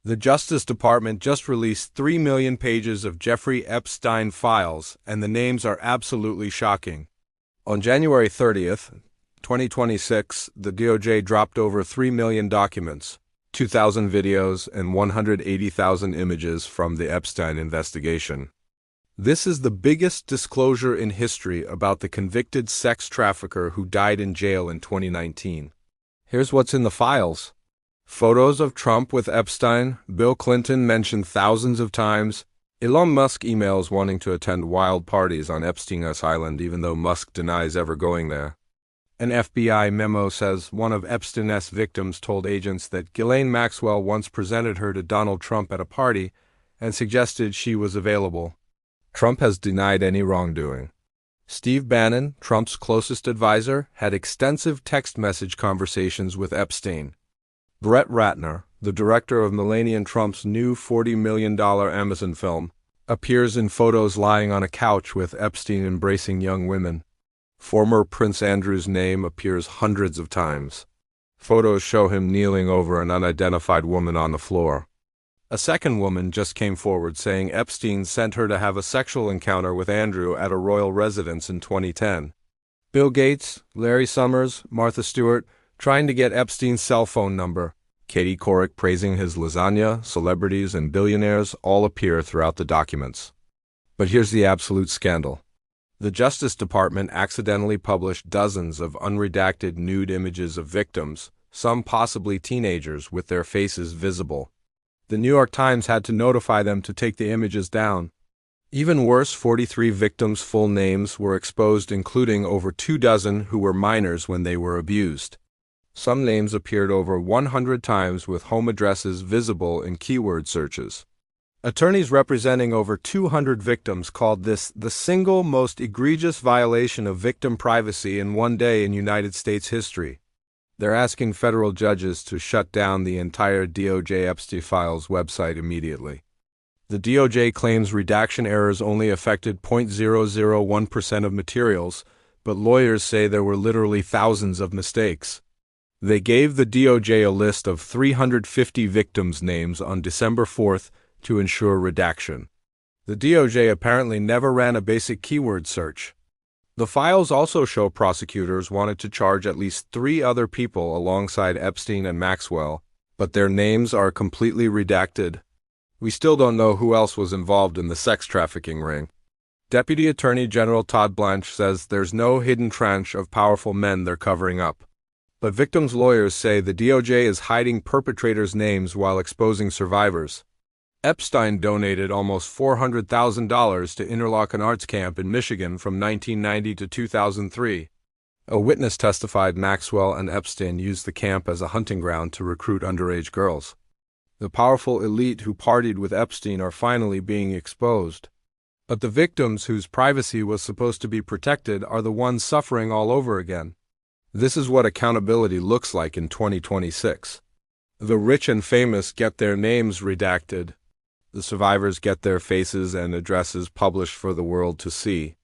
The Justice Department just released 3 million pages of Jeffrey Epstein files, and the names are absolutely shocking. On January 30th, 2026, the DOJ dropped over 3 million documents, 2,000 videos, and 180,000 images from the Epstein investigation. This is the biggest disclosure in history about the convicted sex trafficker who died in jail in 2019. Here's what's in the files. Photos of Trump with Epstein, Bill Clinton mentioned thousands of times, Elon Musk emails wanting to attend wild parties on Epstein's Island even though Musk denies ever going there. An FBI memo says one of Epstein's victims told agents that Ghislaine Maxwell once presented her to Donald Trump at a party and suggested she was available. Trump has denied any wrongdoing. Steve Bannon, Trump's closest advisor, had extensive text message conversations with Epstein. Brett Ratner, the director of Melania Trump's new $40 million Amazon film, appears in photos lying on a couch with Epstein embracing young women. Former Prince Andrew's name appears hundreds of times. Photos show him kneeling over an unidentified woman on the floor. A second woman just came forward saying Epstein sent her to have a sexual encounter with Andrew at a royal residence in 2010. Bill Gates, Larry Summers, Martha Stewart, trying to get Epstein's cell phone number. Katie Couric praising his lasagna, celebrities, and billionaires all appear throughout the documents. But here's the absolute scandal. The Justice Department accidentally published dozens of unredacted nude images of victims, some possibly teenagers, with their faces visible. The New York Times had to notify them to take the images down. Even worse, 43 victims' full names were exposed, including over 24 who were minors when they were abused. Some names appeared over 100 times with home addresses visible in keyword searches. Attorneys representing over 200 victims called this the single most egregious violation of victim privacy in one day in United States history. They're asking federal judges to shut down the entire DOJ Epstein Files website immediately. The DOJ claims redaction errors only affected 0.001% of materials, but lawyers say there were literally thousands of mistakes. They gave the DOJ a list of 350 victims' names on December 4th to ensure redaction. The DOJ apparently never ran a basic keyword search. The files also show prosecutors wanted to charge at least 3 other people alongside Epstein and Maxwell, but their names are completely redacted. We still don't know who else was involved in the sex trafficking ring. Deputy Attorney General Todd Blanche says there's no hidden tranche of powerful men they're covering up. But victims' lawyers say the DOJ is hiding perpetrators' names while exposing survivors. Epstein donated almost $400,000 to Interlochen Arts Camp in Michigan from 1990 to 2003. A witness testified Maxwell and Epstein used the camp as a hunting ground to recruit underage girls. The powerful elite who partied with Epstein are finally being exposed. But the victims whose privacy was supposed to be protected are the ones suffering all over again. This is what accountability looks like in 2026. The rich and famous get their names redacted. The survivors get their faces and addresses published for the world to see.